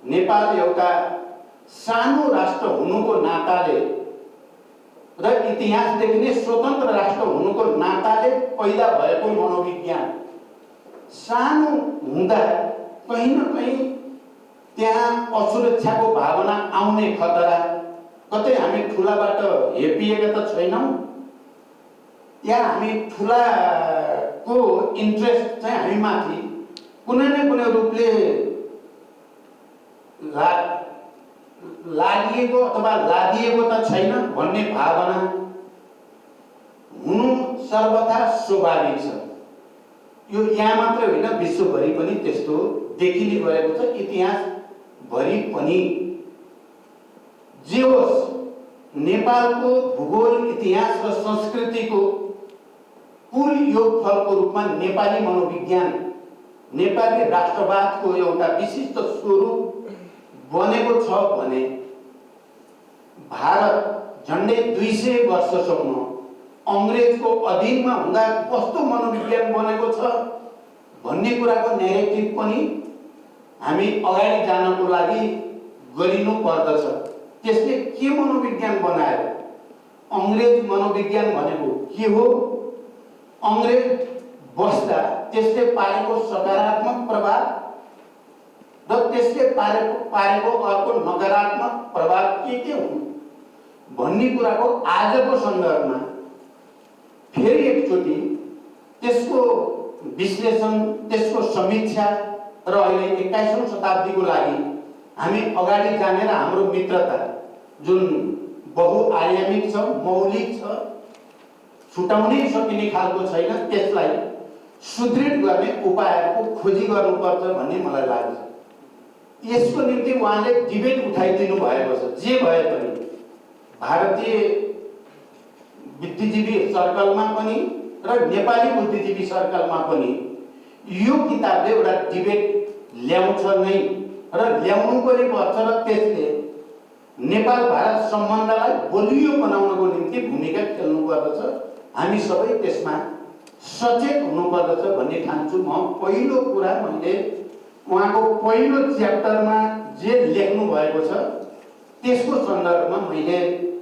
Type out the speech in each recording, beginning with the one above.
नेपाल एउटा सानो राष्ट्र हुनुको नाताले र इतिहासदेखि नै स्वतन्त्र राष्ट्र हुनुको नाताले पैदा भएको मनोविज्ञान सानो हुँदा कहीँ न कहीँ त्यहाँ असुरक्षाको भावना आउने खतरा, कतै हामी ठुलाबाट हेपिएका त छैनौँ या हामी ठुलाको इन्ट्रेस्ट चाहिँ हामीमाथि कुनै न कुनै रूपले लागिएको अथवा लादिएको त छैन भन्ने भावना हुनु सर्वथा स्वाभाविक छ। यो यहाँ मात्र होइन, विश्वभरि पनि त्यस्तो देखिने गएको छ, इतिहासभरि पनि। जे होस्, नेपालको भूगोल, इतिहास र संस्कृतिको कुल योगफलको रूपमा नेपाली मनोविज्ञान, नेपाली राष्ट्रवादको एउटा विशिष्ट स्वरूप बनेको छ भने भारत झन्डै 200 वर्षसम्म अंग्रेजको अधीनमा हुँदा कस्तो मनोविज्ञान बनेको छ भन्ने कुराको न्यारेटिभ पनि हामी अगाडि जानको लागि गरिनु पर्दछ। त्यसले के मनोविज्ञान बनायो, अंग्रेज मनोविज्ञान भनेको के हो, अंग्रेज बस्दा त्यसले पारेको सकारात्मक प्रभाव र त्यसले पारेको अर्को नकारात्मक प्रभाव के हुन् भन्ने कुराको आजको सन्दर्भमा फेरि एकचोटि त्यसको विश्लेषण, त्यसको समीक्षा र अहिले 21औं शताब्दीको लागि हामी अगाडि जाने र हाम्रो मित्रता जुन बहुआयामिक छ, मौलिक छ, छुटाउनै सकिने खालको छैन, त्यसलाई सुदृढ गर्ने उपायहरूको खोजी गर्नुपर्छ भन्ने मलाई लाग्छ। यसको निम्ति उहाँले डिबेट उठाइदिनु भएको छ। जे भए पनि भारतीय बुद्धिजीवी सर्कलमा पनि र नेपाली बुद्धिजीवी सर्कलमा पनि यो किताबले एउटा डिबेट ल्याउँछ नै र ल्याउनु पनि पर्छ र त्यसले नेपाल भारत सम्बन्धलाई बलियो बनाउनको निम्ति भूमिका खेल्नु पर्दछ। हामी सबै त्यसमा सचेत हुनु पर्दछ भन्ने ठान्छु म। पहिलो कुरा मैले उहाँको पहिलो च्याप्टरमा जे लेख्नु भएको छ त्यसको सन्दर्भमा मैले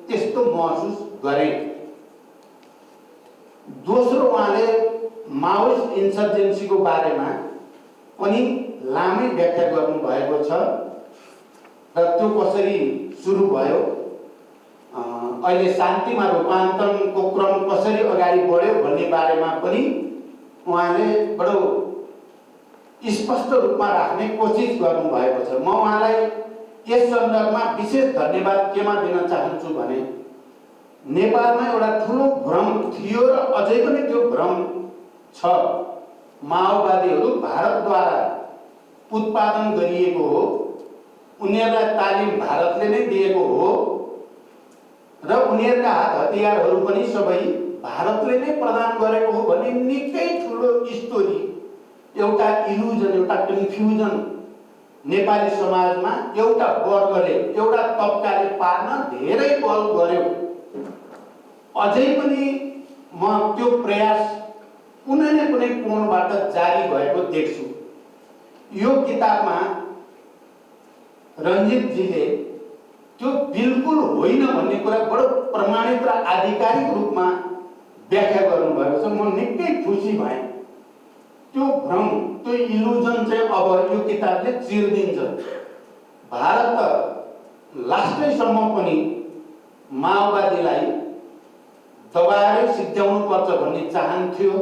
त्यस्तो महसुस गरेँ। दोस्रो, उहाँले माओइस्ट इन्सर्जेन्सीको बारेमा पनि लामै व्याख्या गर्नु भएको छ र त्यो कसरी सुरु भयो, अहिले शान्तिमा रूपान्तरणको क्रम कसरी अगाडि बढ्यो भन्ने बारेमा पनि उहाँले बडो स्पष्ट रूपमा राख्ने कोसिस गर्नु भएको छ। म उहाँलाई यस सन्दर्भमा विशेष धन्यवाद केमा दिन चाहन्छु भने नेपालमा एउटा ठुलो भ्रम थियो र अझै पनि त्यो भ्रम छ। माओवादीहरू भारतद्वारा उत्पादन गरिएको हो, उनीहरूलाई तालिम भारतले नै दिएको हो र उनीहरूका हात हतियारहरू पनि सबै भारतले नै प्रदान गरेको हो भन्ने निकै ठुलो स्टोरी, एउटा इल्युजन, एउटा कन्फ्युजन नेपाली समाजमा एउटा वर्गले, एउटा तबकाले पार्न धेरै बल गर्यो। अझै पनि म त्यो प्रयास कुनै न कुनै कोणबाट जारी भएको देख्छु। यो किताबमा रञ्जितजीले त्यो बिल्कुल होइन भन्ने कुरा बडो प्रमाणित र आधिकारिक रूपमा व्याख्या गर्नुभएको छ। म निकै खुसी भएँ। त्यो भ्रम, त्यो इल्युजन चाहिँ अब यो किताबले चिर्दिन्छ। भारत त लास्टैसम्म पनि माओवादीलाई दबाएरै सिद्ध्याउनु पर्छ भन्ने चाहन्थ्यो,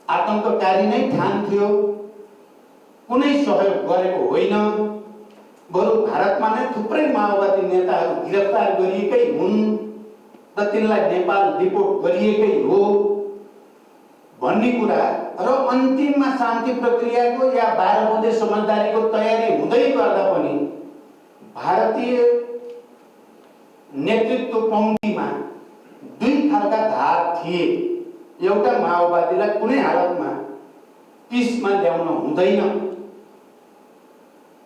आतंककारी नै ठान्थ्यो, कुनै सहयोग गरेको होइन। बरु भारतमा नै थुप्रै माओवादी नेताहरू गिरफ्तार गरिएकै हुन् र तिनलाई नेपाल डिपोर्ट गरिएकै हो भन्ने कुरा र अन्तिममा शान्ति प्रक्रियाको या 12 बुँदे समझदारीको तयारी हुँदै गर्दा पनि भारतीय नेतृत्व पङ्क्तिमा दुई खालका धार थिए। एउटा, माओवादीलाई कुनै हालतमा पिसमा ल्याउन हुँदैन,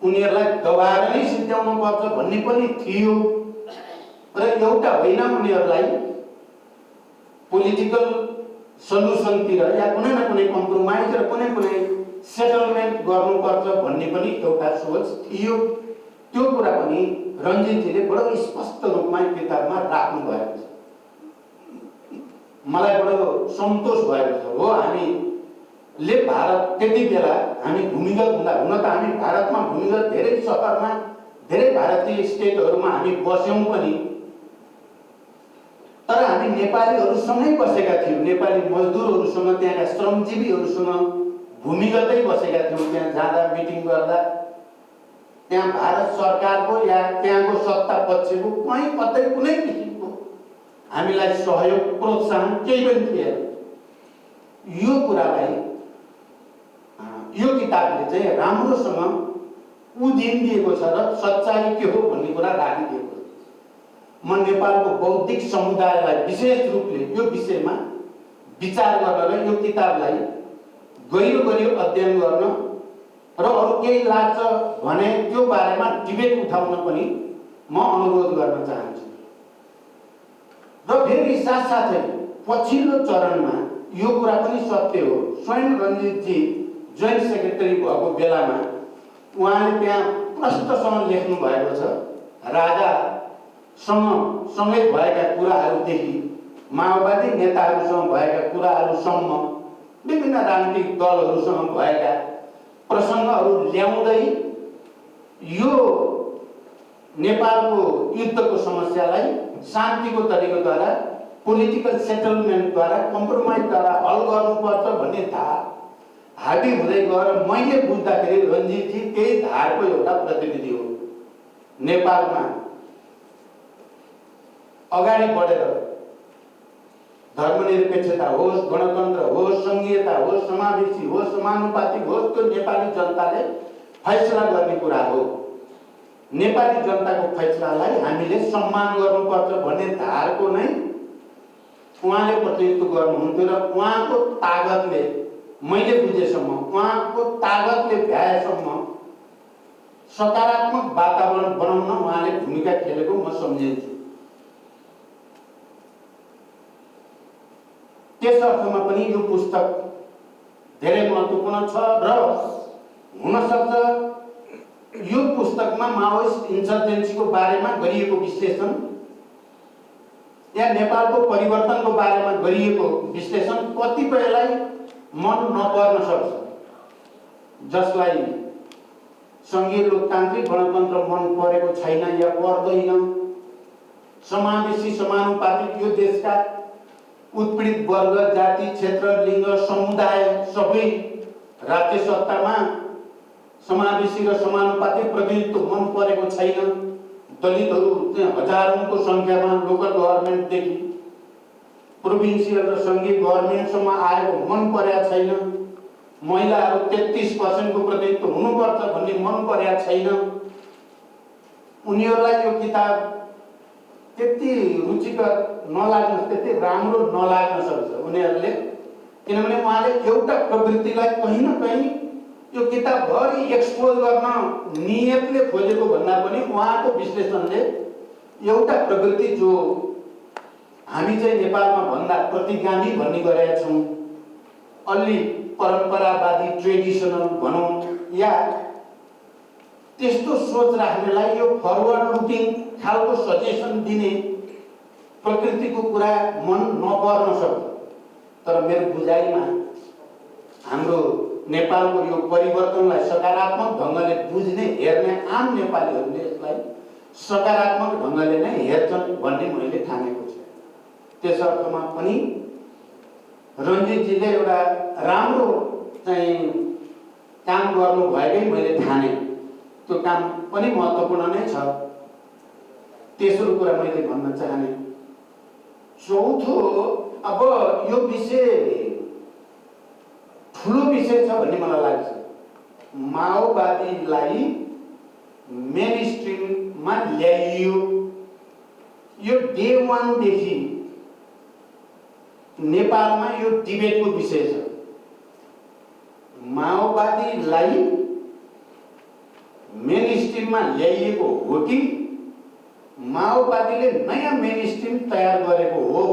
उनीहरूलाई दबाएर नै सिद्ध्याउनु पर्छ भन्ने पनि थियो र एउटा होइन, उनीहरूलाई पोलिटिकल सल्युसनतिर या कुनै न कुनै कम्प्रोमाइज र कुनै कुनै सेटलमेन्ट गर्नुपर्छ भन्ने पनि एउटा सोच थियो। त्यो कुरा पनि रञ्जितजीले बडो स्पष्ट रूपमा किताबमा राख्नु भएको छ। मलाई बडो सन्तोष भएको छ। हो, हामीले भारत त्यति बेला हामी भूमिगत हुन त हामी भारतमा भूमिगत धेरै सहरमा धेरै भारतीय स्टेटहरूमा हामी बस्यौँ पनि, तर हामी नेपालीहरूसँगै बसेका थियौँ। नेपाली मजदुरहरूसँग, त्यहाँका श्रमजीवीहरूसँग भूमिगतै बसेका थियौँ। त्यहाँ जाँदा मिटिङ गर्दा त्यहाँ भारत सरकारको या त्यहाँको सत्ता पक्षको कहीँ कतै कुनै किसिमको हामीलाई सहयोग प्रोत्साहन केही पनि थिएन। यो कुरालाई यो किताबले चाहिँ राम्रोसँग उधिदिएको छ र सच्चाइ के हो भन्ने कुरा राखिदिएको छ। म नेपालको बौद्धिक समुदायलाई विशेष रूपले यो विषयमा विचार गर्न र यो किताबलाई गहिरो अध्ययन गर्न र अरू केही लाग्छ भने त्यो बारेमा डिबेट उठाउन पनि म अनुरोध गर्न चाहन्छु। र फेरि साथसाथै पछिल्लो चरणमा यो कुरा पनि सत्य हो, स्वयं रञ्जितजी जोइन्ट सेक्रेटरी भएको बेलामा उहाँले त्यहाँ प्रष्टसँग लेख्नु भएको छ, राजासँग सँगै भएका कुराहरूदेखि माओवादी नेताहरूसँग भएका कुराहरूसम्म विभिन्न राजनीतिक दलहरूसँग भएका प्रसङ्गहरू ल्याउँदै यो नेपालको युद्धको समस्यालाई शान्तिको तरिकाद्वारा, पोलिटिकल सेटलमेन्टद्वारा, कम्प्रोमाइजद्वारा हल गर्नुपर्छ भन्ने धार हाबी हुँदै गएर मैले बुझ्दाखेरि रञ्जितजी त्यही धारको एउटा प्रतिनिधि हो। नेपालमा अगाडि बढेर धर्मनिरपेक्षता होस्, गणतन्त्र होस्, संघीयता होस्, समावेशी होस्, समानुपातिक होस्, त्यो नेपाली जनताले फैसला गर्ने कुरा हो। नेपाली जनताको फैसलालाई हामीले सम्मान गर्नुपर्छ भन्ने धारको नै उहाँले प्रतिनिधित्व गर्नुहुन्थ्यो र उहाँको तागतले, मैले बुझेसम्म उहाँको तागतले भ्याएसम्म सकारात्मक वातावरण बनाउन उहाँले भूमिका खेलेको म सम्झिन्छु। त्यस अर्थमा पनि यो पुस्तक धेरै महत्त्वपूर्ण छ र हुनसक्छ यो पुस्तकमा माओइस्ट इन्सर्जेन्सीको बारेमा गरिएको विश्लेषण या नेपालको परिवर्तनको बारेमा गरिएको विश्लेषण कतिपयलाई मन नपर्न सक्छ, जसलाई सङ्घीय लोकतान्त्रिक गणतन्त्र मन परेको छैन या पर्दैन, समावेशी समानुपातिक यो देशका उत्पीडित वर्ग, जाति, क्षेत्र, लिङ्ग, समुदाय सबै राज्य सत्तामा समावेशी र समानुपातिक प्रतिनिधित्व मन परेको छैन, दलितहरू हजारौंको सङ्ख्यामा लोकल गभर्मेन्टदेखि प्रोभिन्सियल र सङ्घीय गभर्मेन्टसम्म आएको मन परेको छैन, महिलाहरू 33% को प्रतिनिधित्व हुनुपर्छ भन्ने मन परेको छैन, उनीहरूलाई यो किताब त्यति रुचिकर नलाग्न, त्यति राम्रो नलाग्न सक्छ उनीहरूले, किनभने उहाँले एउटा प्रवृत्तिलाई कहीँ न कहीँ यो किताबभरि एक्सपोज गर्न नियतले खोजेको भन्दा पनि उहाँको विश्लेषणले एउटा प्रवृत्ति जो हामी चाहिँ नेपालमा भन्दा प्रतिगामी भन्ने गरेका छौँ, अलि परम्परावादी ट्रेडिसनल भनौँ या त्यस्तो सोच राख्नेलाई यो फरवर्ड लुकिङ खालको सजेसन दिने प्रकृतिको कुरा मन नपर्न सक्छ। तर मेरो बुझाइमा हाम्रो नेपालको यो परिवर्तनलाई सकारात्मक ढङ्गले बुझ्ने हेर्ने आम नेपालीहरूले यसलाई सकारात्मक ढङ्गले नै हेर्छन् भन्ने मैले ठानेको छु। त्यस अर्थमा पनि रञ्जितजीले एउटा राम्रो चाहिँ काम गर्नु भएकै मैले ठाने, त्यो काम पनि महत्त्वपूर्ण नै छ। तेस्रो कुरा मैले भन्न चाहने, चौथो, अब यो विषय ठुलो विषय छ भन्ने मलाई लाग्छ। माओवादीलाई मेन स्ट्रिममा ल्याइयो, यो डे 1 देखि नेपालमा यो डिबेटको विषय छ। माओवादीलाई मेन स्ट्रिममा ल्याइएको हो कि माओवादीले नयाँ मेन स्ट्रिम तयार गरेको हो?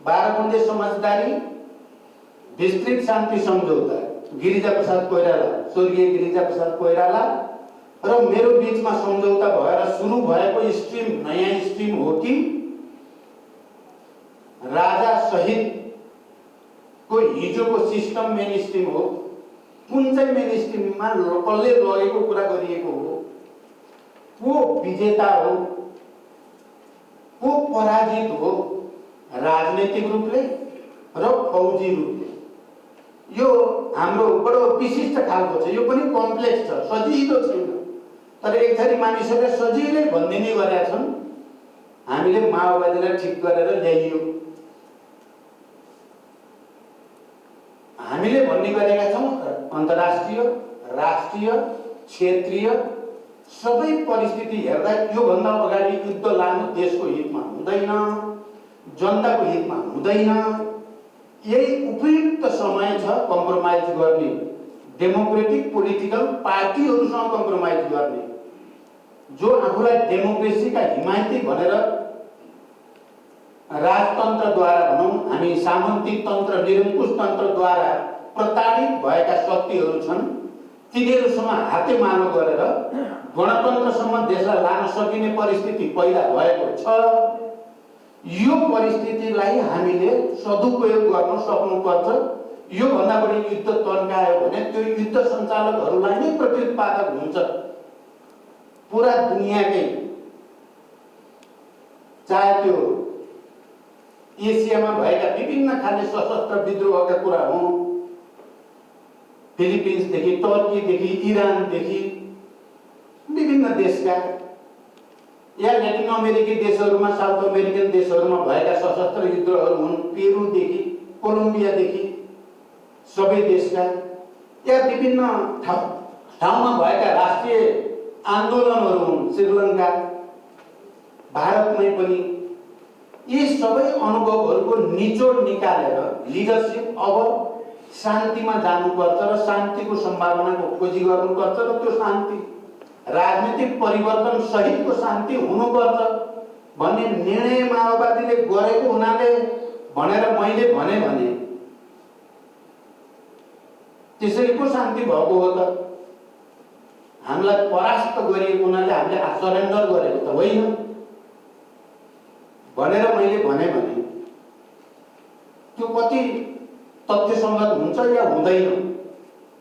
12 बुँदे समझदारी, विस्तृत शान्ति सम्झौता, गिरिजाप्रसाद कोइराला, स्वर्गीय गिरिजाप्रसाद कोइराला र मेरो बीचमा सम्झौता भएर सुरु भएको स्ट्रिम नयाँ स्ट्रिम हो कि राजा सहितको हिजोको सिस्टम मेन स्ट्रिम हो? कुन चाहिँ मेन स्ट्रिममा कसले लगेको कुरा गरिएको हो? को विजेता हो, को पराजित हो? राजनीतिक रूपले र फौजी रूपले। यो हाम्रो बडो विशिष्ट खालको छ। यो पनि कम्प्लेक्स छ, सजिलो छैन। तर एक थरी मानिसहरूले सजिलै भनिदिने गरेका छन्, हामीले माओवादीलाई ठिक गरेर ल्याइयो। हामीले भन्ने गरेका छौँ अन्तर्राष्ट्रिय, राष्ट्रिय, क्षेत्रीय सबै परिस्थिति हेर्दा योभन्दा अगाडि युद्ध लानु देशको हितमा हुँदैन, जनताको हितमा हुँदैन। यही उपयुक्त समय छ कम्प्रोमाइज गर्ने, डेमोक्रेटिक पोलिटिकल पार्टीहरूसँग कम्प्रोमाइज गर्ने, जो आफूलाई डेमोक्रेसीका हिमायती भनेर राजतन्त्रद्वारा भनौँ, हामी सामन्तिक तन्त्र, निरङ्कुश तन्त्रद्वारा प्रताडित भएका शक्तिहरू छन्, तिनीहरूसँग हातेमालो गरेर गणतन्त्रसम्म देशलाई लान सकिने परिस्थिति पैदा भएको छ। यो परिस्थितिलाई हामीले सदुपयोग गर्न सक्नुपर्छ। यो भन्दा बढी युद्ध तन्कायो भने त्यो युद्ध सञ्चालकहरूलाई नै प्रत्युत्पादक हुन्छ। पुरा दुनियाँकै, चाहे त्यो एसियामा भएका विभिन्न खाले सशस्त्र विद्रोहका कुरा हुन्, फिलिपिन्सदेखि, टर्कीदेखि, इरानदेखि, विभिन्न देशका या ल्याटिन अमेरिकी देशहरूमा, साउथ अमेरिकन देशहरूमा भएका सशस्त्र विद्रोहहरू हुन्, पेरुदेखि, कोलम्बियादेखि, सबै देशका या विभिन्न ठाउँमा भएका राष्ट्रिय आन्दोलनहरू हुन्, श्रीलङ्का, भारतमै पनि। यी सबै अनुभवहरूको निचोड निकालेर लिडरसिप अब शान्तिमा जानुपर्छ र शान्तिको सम्भावनाको खोजी गर्नुपर्छ र त्यो शान्ति राजनीतिक परिवर्तन सहितको शान्ति हुनुपर्छ भन्ने निर्णय माओवादीले गरेको हुनाले भनेर मैले भने त्यसरी को शान्ति भएको हो त? हामीलाई परास्त गरिएको हुनाले हामीले सरेन्डर गरेको त होइन भनेर मैले भने त्यो कति तथ्यसङ्गत हुन्छ या हुँदैन?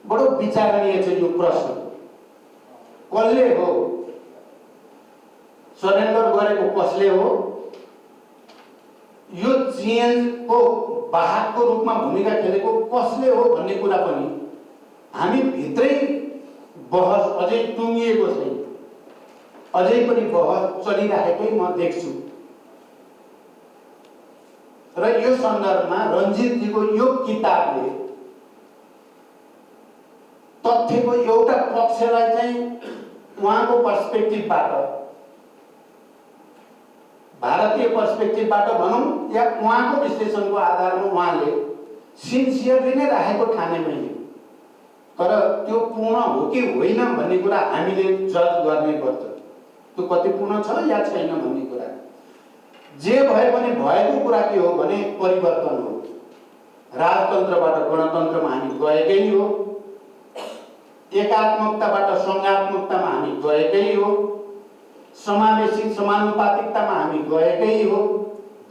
बडो विचारणीय छ यो प्रश्न। कसले हो सरेन्डर गरेको? कसले हो यो चेन्जको वाहकको रूपमा भूमिका खेलेको? कसले हो भन्ने कुरा पनि हामी भित्रै बहस अझै टुङ्गिएको छैन। अझै पनि बहस चलिरहेकै म देख्छु। र यो सन्दर्भमा रञ्जितजीको यो किताबले तथ्यको एउटा पक्षलाई चाहिँ उहाँको पर्सपेक्टिभबाट, भारतीय पर्सपेक्टिभबाट भनौँ या उहाँको विश्लेषणको आधारमा उहाँले सिन्सियरली नै राखेको ठाने मैले। तर त्यो पूर्ण हो कि होइन भन्ने कुरा हामीले जज गर्नै पर्छ। त्यो कति पूर्ण छ या छैन भन्ने कुरा। जे भए पनि भएको कुरा के हो भने परिवर्तन हो। राजतन्त्रबाट गणतन्त्रमा हामी गएकै हो, एकात्मकताबाट सङ्घात्मकतामा हामी गएकै हो, समावेशी समानुपातिकतामा हामी गएकै हो,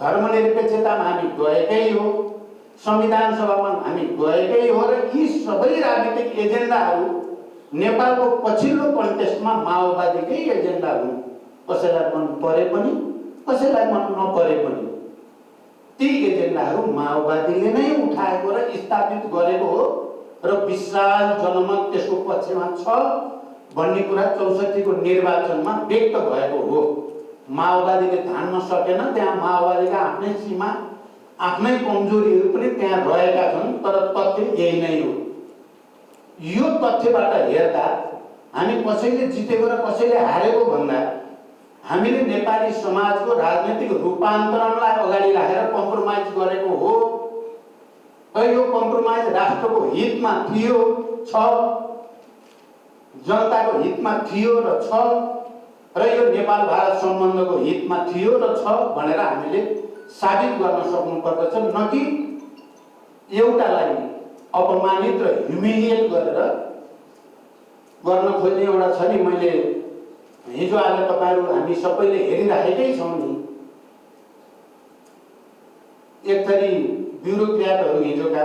धर्मनिरपेक्षतामा हामी गएकै हो, संविधान सभामा हामी गएकै हो। र यी सबै राजनीतिक एजेन्डाहरू नेपालको पछिल्लो कन्टेस्टमा माओवादीकै एजेन्डा हुन्। कसैलाई मन परे पनि, कसैलाई मन नपरे पनि ती एजेन्डाहरू माओवादीले नै उठाएको र स्थापित गरेको हो र विशाल जनमत त्यसको पक्षमा छ भन्ने कुरा 64 को निर्वाचनमा व्यक्त भएको हो। माओवादीले धान्न सकेन, त्यहाँ माओवादीका आफ्नै सीमा, आफ्नै कमजोरीहरू पनि त्यहाँ रहेका छन्। तर तथ्य यही नै हो। यो तथ्यबाट हेर्दा हामी कसैले जितेको र कसैले हारेको भन्दा हामीले नेपाली समाजको राजनीतिक रूपान्तरणलाई अगाडि राखेर कम्प्रोमाइज गरेको हो। र यो कम्प्रोमाइज राष्ट्रको हितमा थियो, छ, जनताको हितमा थियो र छ, र यो नेपाल भारत सम्बन्धको हितमा थियो र छ भनेर हामीले साबित गर्न सक्नुपर्दछ। न कि एउटालाई अपमानित र ह्युमिलिएट गरेर गर्न खोज्ने एउटा छ नि। मैले हिजो आज तपाईहरु हामी सबैले हेरिराखेकै छौं नि, एक थरी ब्युरोक्र्याटहरु हिजोका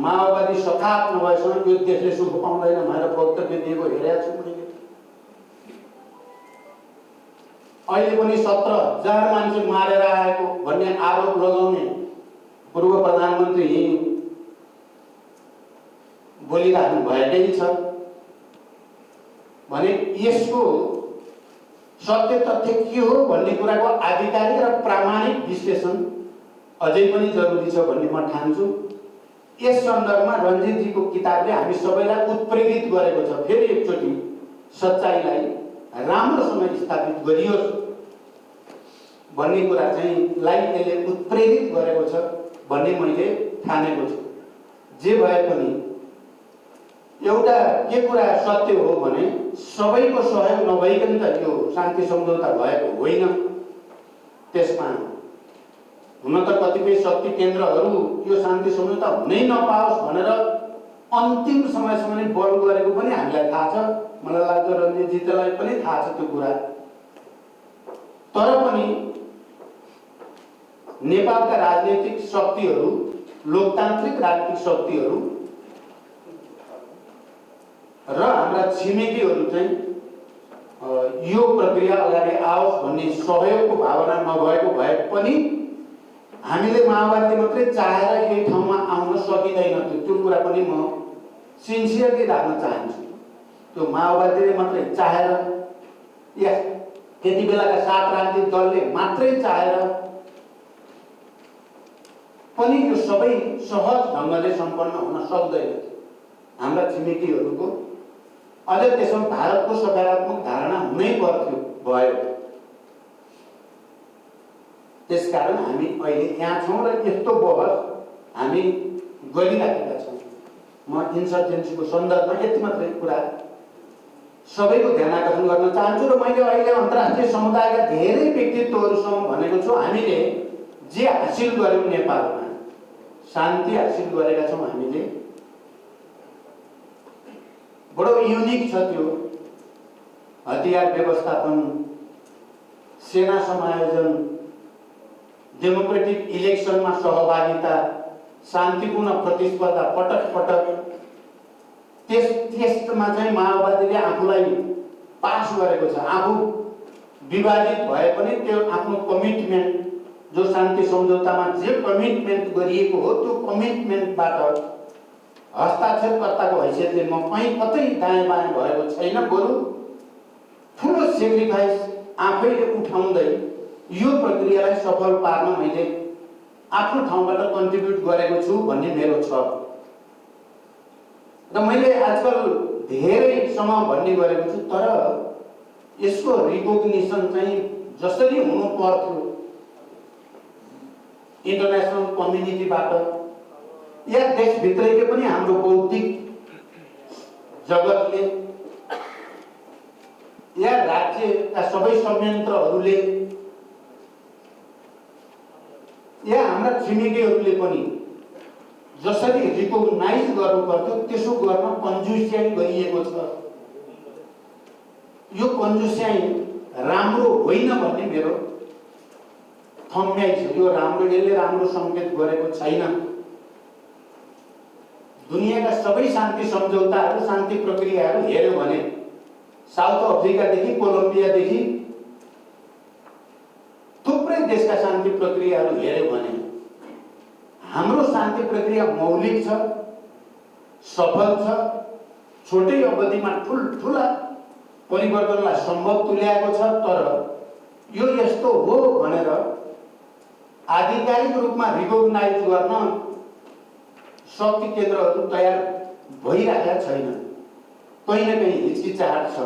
माओवादी सखाप नभएसम्म यो देशले सुख पाउँदैन भनेर वक्तव्य दिएको हेरेको छु मैले। अहिले पनि 17,000 मान्छे मारेर आएको भन्ने आरोप लगाउने पूर्व प्रधानमन्त्री बोलिराख्नु भएकै छ भने यसको सत्य तथ्य के हो भन्ने कुराको आधिकारिक र प्रामाणिक विश्लेषण अझै पनि जरुरी छ भन्ने म ठान्छु। यस सन्दर्भमा रञ्जितजीको किताबले हामी सबैलाई उत्प्रेरित गरेको छ। फेरि एकचोटि सच्चाइलाई राम्रोसँग स्थापित गरियोस् भन्ने कुरा चाहिँ यसले उत्प्रेरित गरेको छ भन्ने मैले ठानेको छु। जे भए पनि एउटा के कुरा सत्य हो भने सबैको सहयोग नभइकन त यो शान्ति सम्झौता भएको होइन। त्यसमा हुन त कतिपय शक्ति केन्द्रहरू यो शान्ति सम्झौता हुनै नपाओस् भनेर अन्तिम समयसम्म नै बल गरेको पनि हामीलाई थाहा छ। मलाई लाग्छ रञ्जितजीलाई पनि थाहा छ त्यो कुरा। तर पनि नेपालका राजनीतिक शक्तिहरू, लोकतान्त्रिक राजनीतिक शक्तिहरू र हाम्रा छिमेकीहरू चाहिँ यो प्रक्रिया अगाडि आओस् भन्ने सहयोगको भावना नभएको भए पनि हामीले माओवादीले मात्रै चाहेर यही ठाउँमा आउन सकिँदैन थियो। त्यो कुरा पनि म सिन्सियरली राख्न चाहन्छु। त्यो माओवादीले मात्रै चाहेर या त्यति बेलाका 7 राजनीतिक दलले मात्रै चाहेर पनि यो सबै सहज ढङ्गले सम्पन्न हुन सक्दैन। हाम्रा छिमेकीहरूको अझ त्यसमा भारतको सकारात्मक धारणा हुनै पर्थ्यो भयो। त्यसकारण हामी अहिले यहाँ छौं र यस्तो बहस हामी गरिराखेका छौं। म इन्सर्जेन्सीको सन्दर्भमा यति मात्रै कुरा सबैको ध्यान आकर्षण गर्न चाहन्छु र मैले अहिले अन्तर्राष्ट्रिय समुदायका धेरै व्यक्तित्वहरूसँग भनेको छु हामीले जे हासिल गर्यौं नेपालमा शान्ति हासिल गरेका छौं हामीले बडो युनिक छ। त्यो हतियार व्यवस्थापन, सेना समायोजन, डेमोक्रेटिक इलेक्सनमा सहभागिता, शान्तिपूर्ण प्रतिस्पर्धा पटक पटक त्यसमा चाहिँ माओवादीले आफूलाई पास गरेको छ। आफू विभाजित भए पनि त्यो आफ्नो कमिटमेन्ट जो शान्ति सम्झौतामा जे कमिटमेन्ट गरिएको हो त्यो कमिटमेन्टबाट हस्ताक्षरकर्ताको हैसियतले म कहीँ कतै दायाँ बायाँ भएको छैन। बरु ठुलो सेक्रिफाइस आफैले उठाउँदै यो प्रक्रियालाई सफल पार्न मैले आफ्नो ठाउँबाट कन्ट्रिब्युट गरेको छु भन्ने मेरो छ। र मैले आजकल धेरैसँग भन्ने गरेको छु। तर यसको रिकग्निसन चाहिँ जसरी हुनु पर्थ्यो इन्टरनेसनल कम्युनिटीबाट या देशभित्रैकै पनि हाम्रो बौद्धिक जगतले या राज्यका सबै संयन्त्रहरूले या हाम्रा छिमेकीहरूले पनि जसरी रिकग्नाइज गर्नु पर्थ्यो त्यसो गर्न कन्जुस्याइ गरिएको छ। यो कन्जुस्याइ राम्रो होइन भन्ने मेरो ठम्याइ छ। यो राम्रो यसले राम्रो संकेत गरेको छैन। दुनियाँका सबै शान्ति सम्झौताहरू, शान्ति प्रक्रियाहरू हेर्यो भने साउथ अफ्रिकादेखि कोलम्बियादेखि थुप्रै देशका शान्ति प्रक्रियाहरू हेर्यो भने हाम्रो शान्ति प्रक्रिया मौलिक छ, सफल छ, छोटै अवधिमा ठुल्ठुला परिवर्तनलाई सम्भव तुल्याएको छ। तर यो यस्तो हो भनेर आधिकारिक रूपमा रिकग्नाइज गर्न शक्ति केन्द्रहरू तयार भइरहेका छैन। कहीँ न कहीँ हिचकिचाहट छ।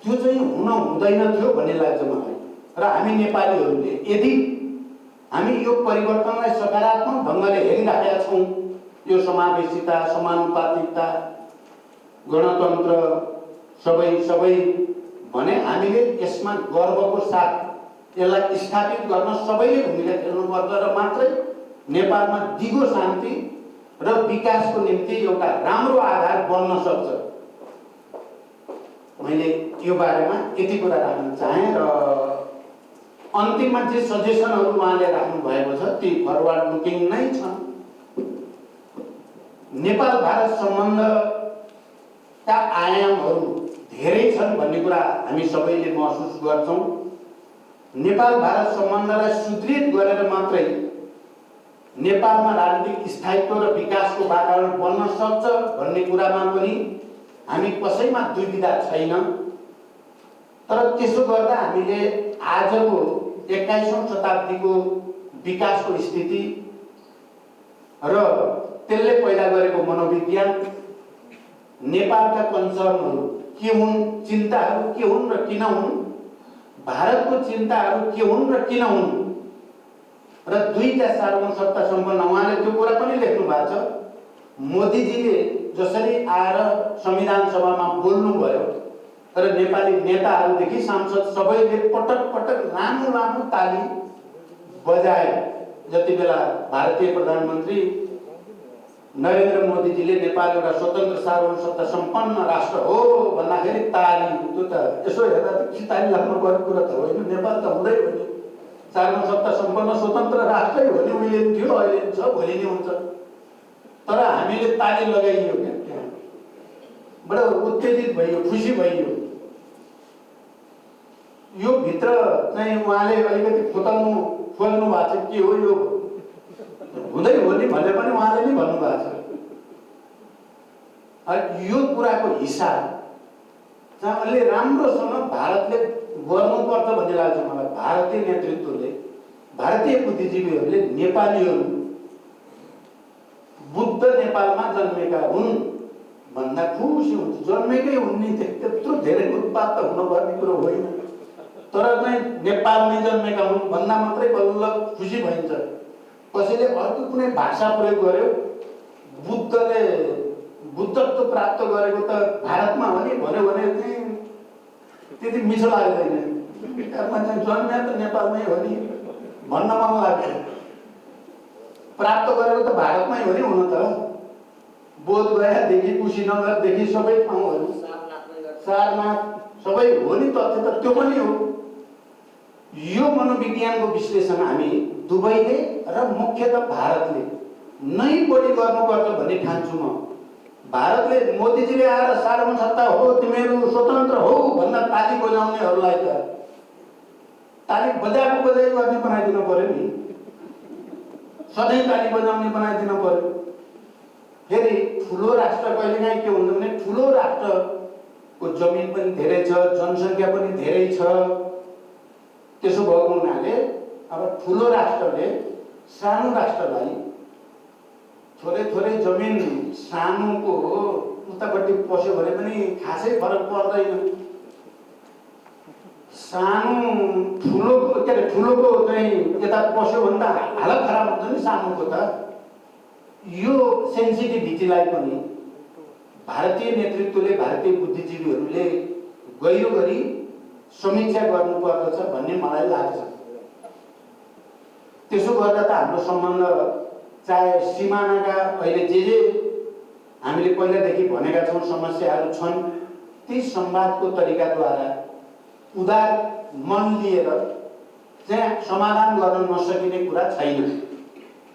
त्यो चाहिँ हुन हुँदैन थियो भन्ने लाग्छ मलाई। र हामी नेपालीहरूले यदि हामी यो परिवर्तनलाई सकारात्मक ढङ्गले हेरिराखेका छौं, यो समावेशिता, समानुपातिकता, गणतन्त्र सबै भने हामीले यसमा गर्वको साथ यसलाई स्थापित गर्न सबैले भूमिका खेल्नुपर्छ र मात्रै नेपालमा दिगो शान्ति र विकासको निम्ति एउटा राम्रो आधार बन्न सक्छ। मैले यो बारेमा यति कुरा राख्न चाहे र अन्तिममा जे सजेसनहरू उहाँले राख्नु भएको छ ती फरवर्ड लुकिङ नै छन्। नेपाल भारत सम्बन्धका आयामहरू धेरै छन् भन्ने कुरा हामी सबैले महसुस गर्छौं। नेपाल भारत सम्बन्धलाई सुदृढ गरेर मात्रै नेपालमा राजनीतिक स्थायित्व र विकासको वातावरण बन्न सक्छ भन्ने कुरामा पनि हामी कसैमा दुविधा छैन। तर त्यसो गर्दा हामीले आजको 21औं शताब्दीको विकासको स्थिति र त्यसले पैदा गरेको मनोविज्ञान, नेपालका कन्सर्नहरू के हुन्, चिन्ताहरू के हुन् र किन हुन्, भारतको चिन्ताहरू के हुन् र किन हुन् र दुईटा सार्वभौम सत्ता सम्पन्न, उहाँले त्यो कुरा पनि लेख्नु भएको छ। मोदीजीले जसरी आएर संविधान सभामा बोल्नुभयो तर नेपाली नेताहरूदेखि सांसद सबैले पटक पटक लामो लामो ताली बजाए जति बेला भारतीय प्रधानमन्त्री नरेन्द्र मोदीजीले नेपाल एउटा स्वतन्त्र सार्वभौम सत्ता सम्पन्न राष्ट्र हो भन्दाखेरि ताली। त्यो त यसो हेर्दा त के ताली लाग्नु पर्ने कुरा त होइन। नेपाल त हुँदै हो नि, सार्वभौम सत्ता सम्पन्न स्वतन्त्र राष्ट्रै हो नि, उहिले थियो अहिले छ भोलि नै हुन्छ। तर हामीले ताली लगाइयो क्या, बडो उत्तेजित भइयो, खुसी भइयो। यो भित्र चाहिँ उहाँले अलिकति खोल्नु भएको छ के हो यो हुँदै हो नि भने पनि उहाँले नै भन्नुभएको छ। यो कुराको हिसाब चाहिँ अलि राम्रोसँग भारतले गर्नुपर्छ भन्ने लाग्छ मलाई। भारतीय नेतृत्वले, भारतीय बुद्धिजीवीहरूले नेपालीहरू बुद्ध नेपालमा जन्मेका हुन् भन्दा खुसी हुन्छ। जन्मेकै हुन् नि, त्यत्रो धेरै उत्पाद त हुनुपर्ने कुरो होइन। तर चाहिँ नेपालमै जन्मेका हुन् भन्दा मात्रै बल्ल खुसी भइन्छ। कसैले अर्को कुनै भाषा प्रयोग गर्यो, बुद्धले बुद्धत्व प्राप्त गरेको त भारतमा हो नि भन्यो भने चाहिँ त्यति मिठो लाग्दैन। चाहिँ जन्मे त नेपालमै हो नि भन्न मन लाग्छ। प्राप्त गरेको त भारतमै हो नि हुन त। बोधगयादेखि कुशीनगरदेखि सबै ठाउँहरू, सारनाथ सबै हो नि, तथ्य त त्यो पनि हो। यो मनोविज्ञानको विश्लेषण हामी दुवैले र मुख्यतः भारतले नै बढी गर्नुपर्छ भन्ने ठान्छु म। भारतले मोदीजीले आएर सार्वभौम सत्ता हो, तिमीहरू स्वतन्त्र हो भन्दा ताली बजाउनेहरूलाई त ताली बजाएको बजाइ गर्ने बनाइदिनु पर्यो नि, सधैँ ताली बजाउने बनाइदिन पर्यो। फेरि ठुलो राष्ट्र कहिलेकाहीँ के हुन्छ भने ठुलो राष्ट्रको जमिन पनि धेरै छ, जनसङ्ख्या पनि धेरै छ। त्यसो भएको हुनाले अब ठुलो राष्ट्रले सानो राष्ट्रलाई थोरै थोरै जमिन सानोको उतापट्टि पस्यो भने पनि खासै फरक पर्दैन। सानो ठुलोको के अरे ठुलोको चाहिँ यता पस्यो भने त हालत खराब हुन्छ नि सानोको त। यो सेन्सिटिभिटीलाई पनि भारतीय नेतृत्वले, भारतीय बुद्धिजीवीहरूले गहिरो गरी समीक्षा गर्नुपर्दछ भन्ने मलाई लाग्छ। त्यसो गर्दा त हाम्रो सम्बन्ध चाहे सिमानाका अहिले जे हामीले पहिलादेखि भनेका छौँ समस्याहरू छन्, ती संवादको तरिकाद्वारा उदार मन लिएर चाहिँ समाधान गर्न नसकिने कुरा छैन।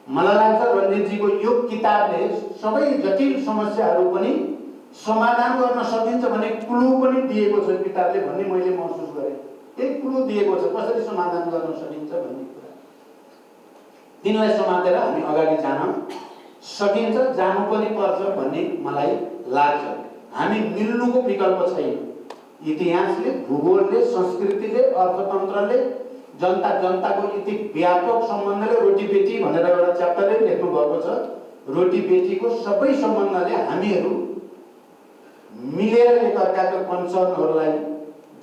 मलाई लाग्छ रञ्जितजीको यो किताबले सबै जटिल समस्याहरू पनि समाधान गर्न सकिन्छ भन्ने क्लु पनि दिएको छ किताबले भन्ने मैले महसुस गरेँ। एक क्लु दिएको छ कसरी समाधान गर्न सकिन्छ भन्ने कुरा। तिनलाई समातेर हामी अगाडि जान सकिन्छ, जानु पनि पर्छ भन्ने मलाई लाग्छ। हामी मिल्नुको विकल्प छैन। इतिहासले, भूगोलले, संस्कृतिले, अर्थतन्त्रले, जनता जनताको यति व्यापक सम्बन्धले, रोटी बेटी भनेर एउटा च्याप्टरै लेख्नु भएको छ। रोटी बेटीको सबै सम्बन्धले हामीहरू मिलेर एकअर्काको कन्सर्नहरूलाई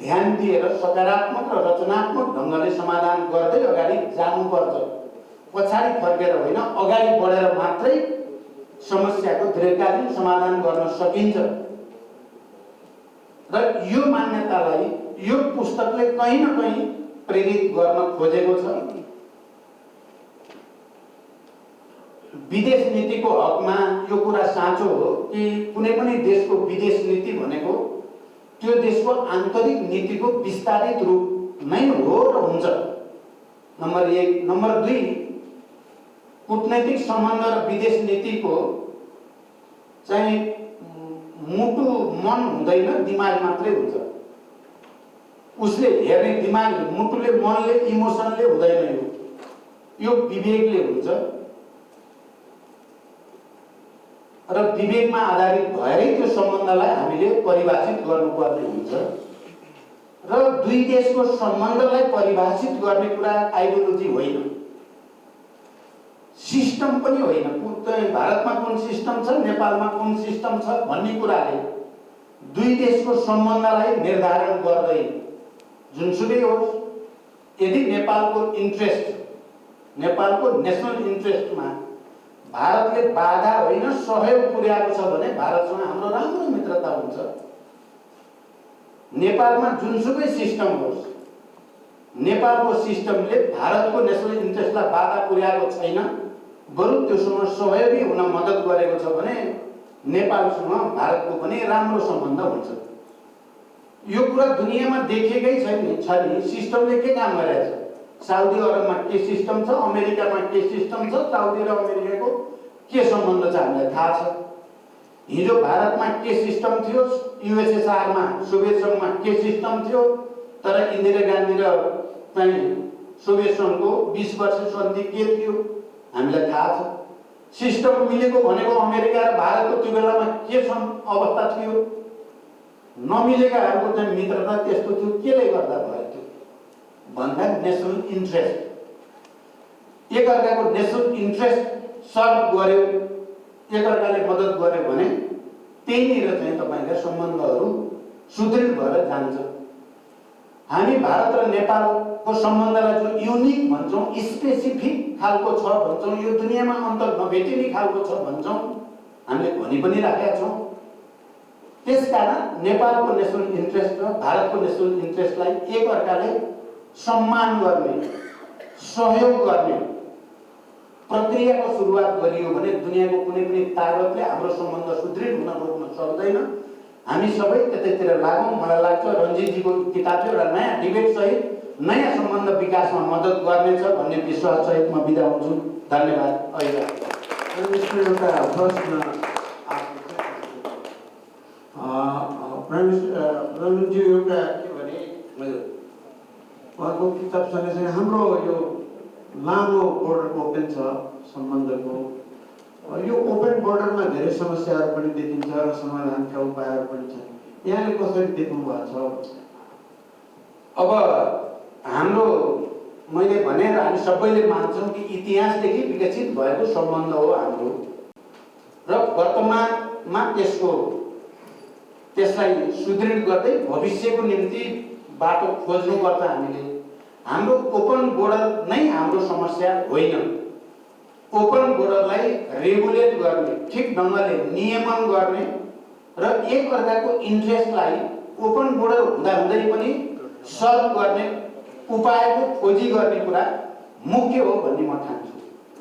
ध्यान दिएर सकारात्मक र रचनात्मक ढङ्गले समाधान गर्दै अगाडि जानुपर्छ। पछाडि फर्केर होइन, अगाडि बढेर मात्रै समस्याको दीर्घकालीन समाधान गर्न सकिन्छ। र यो मान्यतालाई यो पुस्तकले कहीँ न कहीँ प्रेरित गर्न खोजेको छ। विदेश नीतिको हकमा यो कुरा साँचो हो कि कुनै पनि देशको विदेश नीति भनेको त्यो देशको आन्तरिक नीतिको विस्तारित रूप नै हो र हुन्छ। नम्बर 1। नम्बर 2, कूटनैतिक सम्बन्ध र विदेश नीतिको चाहिँ मुटु मन हुँदैन, दिमाग मात्रै हुन्छ। उसले हेर्ने दिमाग, मुटुले, मनले, इमोसनले हुँदैन, यो विवेकले हुन्छ र विवेकमा आधारित भएरै त्यो सम्बन्धलाई हामीले परिभाषित गर्नुपर्ने हुन्छ र दुई देशको सम्बन्धलाई परिभाषित गर्ने कुरा आइडियोलोजी होइन, सिस्टम पनि होइन। भारतमा कुन सिस्टम छ, नेपालमा कुन सिस्टम छ भन्ने कुराले दुई देशको सम्बन्धलाई निर्धारण गर्दैन। जुनसुकै होस्, यदि नेपालको इन्ट्रेस्ट, नेपालको नेसनल इन्ट्रेस्टमा भारतले बाधा होइन सहयोग पुर्याएको छ भने भारतसँग हाम्रो राम्रो मित्रता हुन्छ। नेपालमा जुनसुकै सिस्टम होस्, नेपालको सिस्टमले भारतको नेसनल इन्ट्रेस्टलाई बाधा पुर्याएको छैन, बरु त्योसँग सहयोगी हुन मद्दत गरेको छ भने नेपालसँग भारतको पनि राम्रो सम्बन्ध हुन्छ। यो कुरा दुनियाँमा देखेकै छैन छ नि। सिस्टमले के काम गरेछ? साउदी अरबमा के सिस्टम छ, अमेरिकामा के सिस्टम छ, साउदी र अमेरिकाको के सम्बन्ध छ हामीलाई थाहा छ। हिजो भारतमा के सिस्टम थियो, युएसएसआरमा, सोभियत सङ्घमा के सिस्टम थियो, तर इन्दिरा गान्धी र चाहिँ सोभियत सङ्घको 20 वर्ष सन्धि के थियो हामीलाई थाहा छ। सिस्टम मिलेको भनेको अमेरिका र भारतको त्यो बेलामा के अवस्था थियो, नमिलेकाहरूको चाहिँ मित्रता त्यस्तो थियो, केले गर्दा भयो त्यो भन्दा नेसनल इन्ट्रेस्ट, एकअर्काको नेसनल इन्ट्रेस्ट सर्भ गर्यो, एकअर्काले मद्दत गर्यो भने त्यहीँनिर चाहिँ तपाईँका सम्बन्धहरू सुदृढ भएर जान्छ। हामी भारत र नेपालको सम्बन्धलाई जो युनिक भन्छौँ, स्पेसिफिक खालको छ भन्छौँ, यो दुनियाँमा अन्त नभेटिने खालको छ भन्छौँ, हामीले भनि पनि राखेका छौँ। त्यसकारण नेपालको नेसनल इन्ट्रेस्ट र भारतको नेसनल इन्ट्रेस्टलाई एकअर्काले सम्मान गर्ने, सहयोग गर्ने प्रक्रियाको सुरुवात गरियो भने दुनियाँको कुनै पनि ताकतले हाम्रो सम्बन्ध सुदृढ हुन रोक्न सक्दैन। हामी सबै त्यतैतिर लागौँ। मलाई लाग्छ रञ्जितजीको किताब चाहिँ एउटा नयाँ डिबेट सहित नयाँ सम्बन्ध विकासमा मद्दत गर्नेछ भन्ने विश्वास सहित म बिदा हुन्छु। धन्यवाद। अहिले एउटा प्रश्न प्रवीणजी, एउटा के भने उहाँको किताब सँगसँगै हाम्रो यो लामो बोर्डर ओपन छ सम्बन्धको, यो ओपन बोर्डरमा धेरै समस्याहरू पनि देखिन्छ र समाधानका उपायहरू पनि छन्। यहाँले कसरी देख्नु भएको छ? अब हाम्रो, मैले भने हामी सबैले मान्छौँ कि इतिहासदेखि विकसित भएको सम्बन्ध हो हाम्रो र वर्तमानमा त्यसलाई सुदृढ गर्दै भविष्यको निम्ति बाटो खोज्नुपर्छ हामीले। हाम्रो ओपन बोर्डर नै हाम्रो समस्या होइन। ओपन बोर्डरलाई रेगुलेट गर्ने, ठिक ढङ्गले नियमन गर्ने र एक अर्काको इन्ट्रेस्टलाई ओपन बोर्डर हुँदाहुँदै पनि सर्भ गर्ने उपायको खोजी गर्ने कुरा मुख्य हो भन्ने म ठान्छु।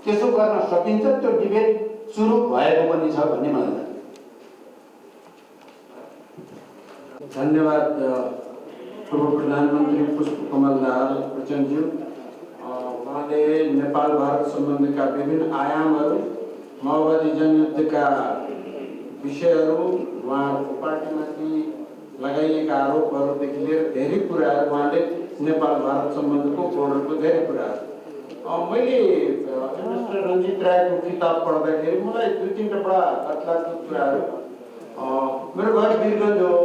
त्यसो गर्न सकिन्छ, त्यो डिबेट सुरु भएको पनि छ भन्ने मलाई लाग्छ। धन्यवाद पूर्व प्रधानमन्त्री पुष्पकमल दाहाल प्रचण्डज्यू। उहाँले नेपाल भारत सम्बन्धका विभिन्न आयामहरू, माओवादी जनयुद्धका विषयहरू, उहाँहरूको पार्टीमाथि लगाइएका आरोपहरूदेखि लिएर धेरै कुराहरू, उहाँले नेपाल भारत सम्बन्धको बोर्डरको धेरै कुराहरू। मैले मिस्टर रञ्जित राईको किताब पढ्दाखेरि मलाई 2-3 बडा हतारलाग्दो कुराहरू, मेरो घर वीरगञ्ज हो,